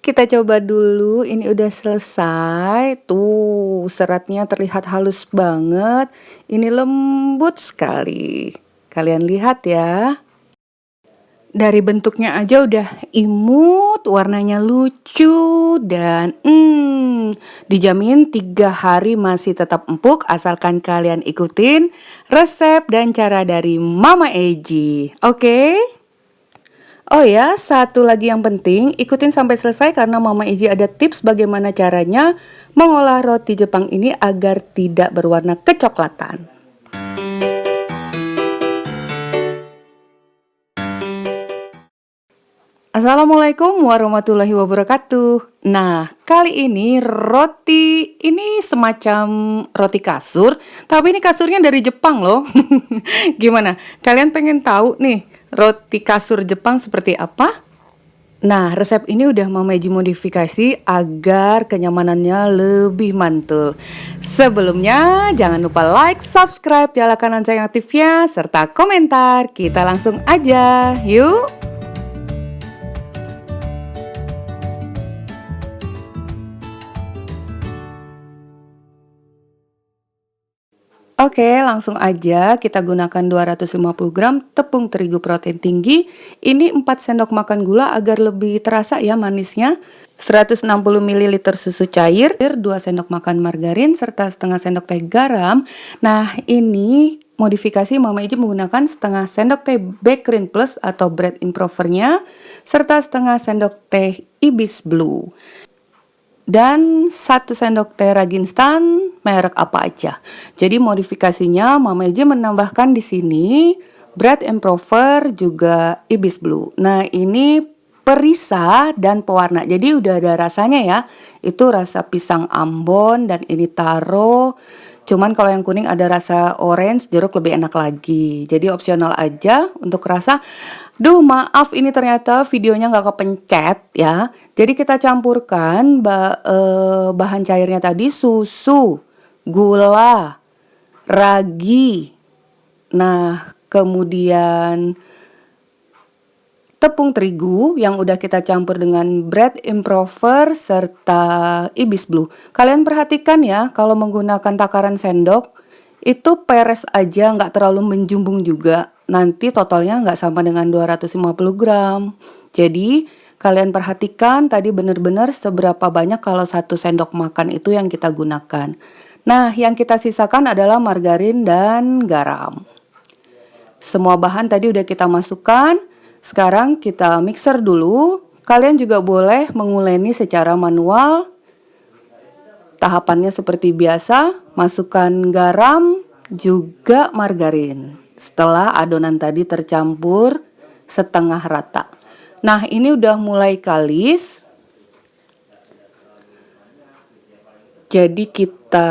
Kita coba dulu, ini udah selesai. Tuh, seratnya terlihat halus banget. Ini lembut sekali. Kalian lihat ya. Dari bentuknya aja udah imut, warnanya lucu, dan dijamin 3 hari masih tetap empuk asalkan kalian ikutin resep dan cara dari Mama Eji. Oke? Oh ya, satu lagi yang penting, ikutin sampai selesai karena Mama Eji ada tips bagaimana caranya mengolah roti Jepang ini agar tidak berwarna kecoklatan. Assalamualaikum warahmatullahi wabarakatuh. Nah, kali ini roti ini semacam roti kasur, tapi ini kasurnya dari Jepang loh. Gimana? Kalian pengen tahu nih roti kasur Jepang seperti apa? Nah, resep ini udah Mama Eji modifikasi agar kenyamanannya lebih mantul. Sebelumnya, jangan lupa like, subscribe, nyalakan lonceng aktifnya, serta komentar. Kita langsung aja, yuk! Oke, langsung aja kita gunakan 250 gram tepung terigu protein tinggi. Ini 4 sendok makan gula agar lebih terasa ya manisnya. 160 ml susu cair, 2 sendok makan margarin, serta setengah sendok teh garam. Nah, ini modifikasi Mama Eji menggunakan setengah sendok teh Bakerin Plus atau bread improvernya, serta setengah sendok teh Ibis Blue. Dan 1 sendok teh ragi instan merek apa aja. Jadi modifikasinya Mama Eji menambahkan di sini bread improver juga Ibis Blue. Nah, ini perisa dan pewarna. Jadi udah ada rasanya ya. Itu rasa pisang Ambon dan ini taro. Cuman kalau yang kuning ada rasa orange, jeruk lebih enak lagi. Jadi opsional aja untuk rasa. Duh, maaf ini ternyata videonya nggak kepencet ya. Jadi kita campurkan bahan cairnya tadi susu, gula, ragi. Nah, kemudian tepung terigu yang udah kita campur dengan bread improver serta Ibis Blue. Kalian perhatikan ya, kalau menggunakan takaran sendok itu peres aja, nggak terlalu menjumbung juga. Nanti totalnya nggak sama dengan 250 gram. Jadi kalian perhatikan tadi benar-benar seberapa banyak kalau 1 sendok makan itu yang kita gunakan. Nah, yang kita sisakan adalah margarin dan garam. Semua bahan tadi udah kita masukkan. Sekarang kita mixer dulu. Kalian juga boleh menguleni secara manual. Tahapannya seperti biasa, masukkan garam juga margarin. Setelah adonan tadi tercampur setengah rata. Nah, ini udah mulai kalis. Jadi kita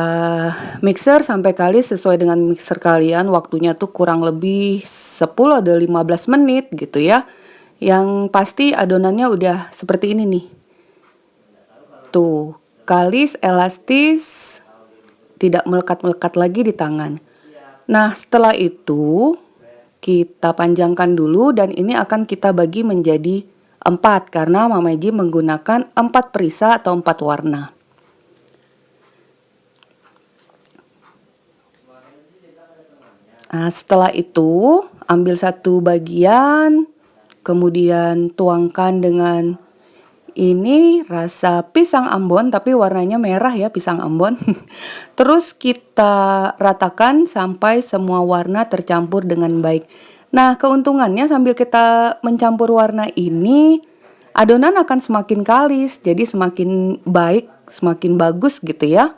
mixer sampai kalis sesuai dengan mixer kalian. Waktunya tuh kurang lebih 10 atau 15 menit gitu ya. Yang pasti adonannya udah seperti ini nih. Tuh, kalis, elastis, tidak melekat-melekat lagi di tangan. Nah, setelah itu kita panjangkan dulu dan ini akan kita bagi menjadi 4 karena Mama Eji menggunakan 4 perisa atau 4 warna. Nah, setelah itu ambil satu bagian, kemudian tuangkan dengan ini rasa pisang Ambon, tapi warnanya merah ya pisang Ambon. Terus kita ratakan sampai semua warna tercampur dengan baik. Nah, keuntungannya sambil kita mencampur warna ini, adonan akan semakin kalis, jadi semakin baik, semakin bagus gitu ya.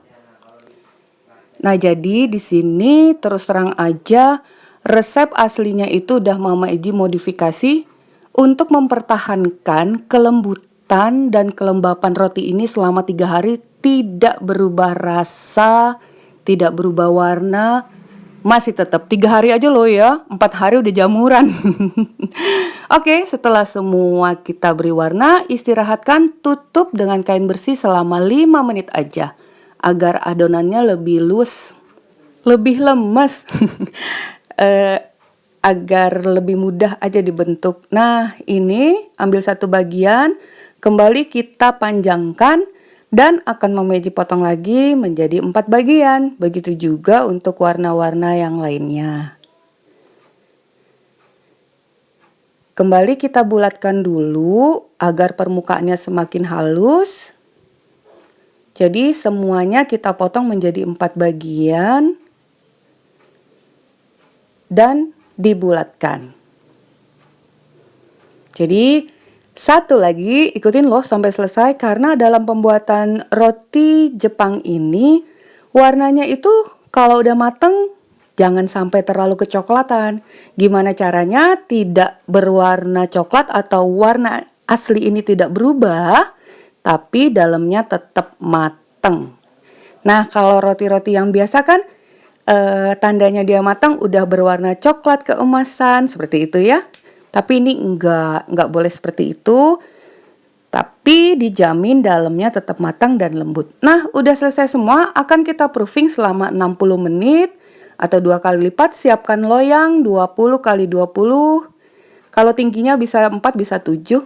Nah, jadi di sini terus terang aja resep aslinya itu udah Mama Eji modifikasi untuk mempertahankan kelembutan dan kelembapan roti ini selama 3 hari, tidak berubah rasa, tidak berubah warna, masih tetap 3 hari aja loh ya, 4 hari udah jamuran. Oke, setelah semua kita beri warna, istirahatkan, tutup dengan kain bersih selama 5 menit aja agar adonannya lebih loose, lebih lemas, agar lebih mudah aja dibentuk. Nah, ini ambil satu bagian, Kembali kita panjangkan dan akan Mama Eji potong lagi menjadi 4 bagian. Begitu juga untuk warna-warna yang lainnya. Kembali kita bulatkan dulu agar permukaannya semakin halus. Jadi semuanya kita potong menjadi 4 bagian dan dibulatkan. Jadi satu lagi ikutin loh sampai selesai, karena dalam pembuatan roti Jepang ini warnanya itu kalau udah mateng jangan sampai terlalu kecoklatan. Gimana caranya tidak berwarna coklat atau warna asli ini tidak berubah, tapi dalamnya tetap mateng. Nah, kalau roti-roti yang biasa kan tandanya dia matang udah berwarna coklat keemasan seperti itu ya. Tapi ini enggak boleh seperti itu. Tapi dijamin dalamnya tetap matang dan lembut. Nah, udah selesai semua, akan kita proofing selama 60 menit atau 2 kali lipat. Siapkan loyang 20 kali 20. Kalau tingginya bisa 4, bisa 7.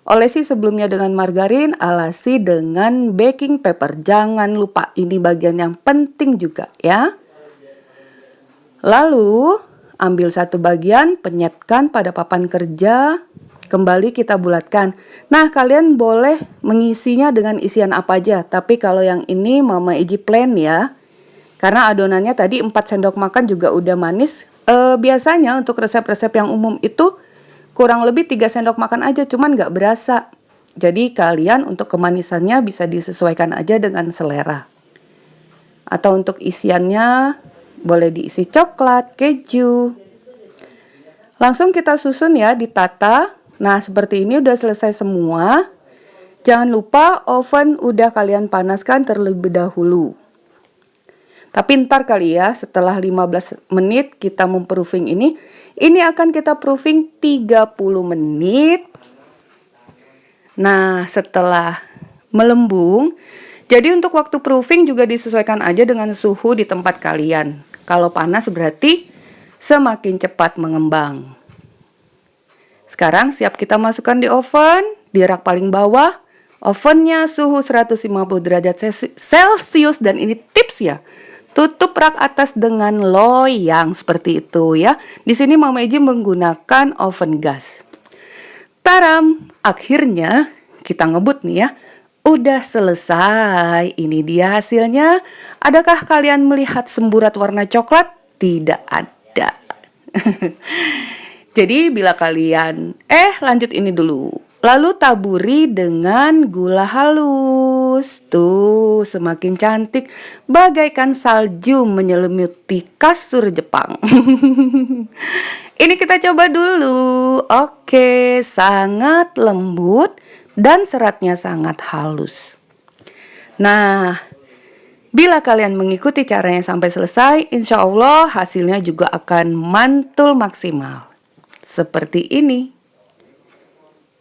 Olesi sebelumnya dengan margarin, alasi dengan baking paper. Jangan lupa, ini bagian yang penting juga ya. Lalu, ambil satu bagian, penyetkan pada papan kerja. Kembali kita bulatkan. Nah, kalian boleh mengisinya dengan isian apa aja. Tapi kalau yang ini Mama Eji plain ya. Karena adonannya tadi 4 sendok makan juga udah manis. Biasanya untuk resep-resep yang umum itu kurang lebih 3 sendok makan aja, cuman nggak berasa. Jadi kalian untuk kemanisannya bisa disesuaikan aja dengan selera. Atau untuk isiannya boleh diisi coklat, keju. Langsung kita susun ya, ditata. Nah, seperti ini udah selesai semua. Jangan lupa oven udah kalian panaskan terlebih dahulu. Tapi ntar kali ya, setelah 15 menit kita memproofing ini akan kita proofing 30 menit. Nah, setelah melembung, jadi untuk waktu proofing juga disesuaikan aja dengan suhu di tempat kalian. Kalau panas berarti semakin cepat mengembang. Sekarang siap kita masukkan di oven, di rak paling bawah. Ovennya suhu 150 derajat Celcius dan ini tips ya. Tutup rak atas dengan loyang seperti itu ya. Di sini Mama Eji menggunakan oven gas. Taram, akhirnya kita ngebut nih ya. Udah selesai. Ini dia hasilnya. Adakah kalian melihat semburat warna coklat? Tidak ada. Jadi bila kalian lanjut ini dulu. Lalu taburi dengan gula halus. Tuh, semakin cantik bagaikan salju menyelimuti kasur Jepang. Ini kita coba dulu. Oke, sangat lembut dan seratnya sangat halus. Nah, bila kalian mengikuti caranya sampai selesai, insya Allah hasilnya juga akan mantul maksimal. Seperti ini.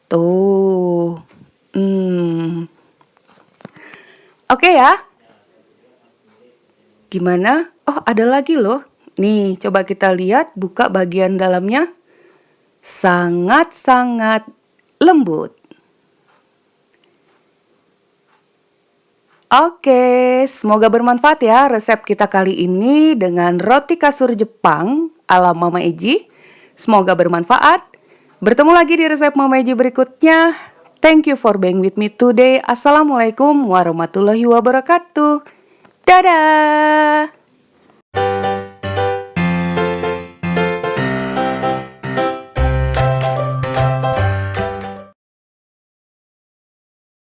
Tuh. Oke ya. Gimana? Oh, ada lagi loh. Nih, coba kita lihat, buka bagian dalamnya. Sangat-sangat lembut. Oke, semoga bermanfaat ya resep kita kali ini dengan roti kasur Jepang ala Mama Eji. Semoga bermanfaat. Bertemu lagi di resep Mama Eji berikutnya. Thank you for being with me today. Assalamualaikum warahmatullahi wabarakatuh. Dadah!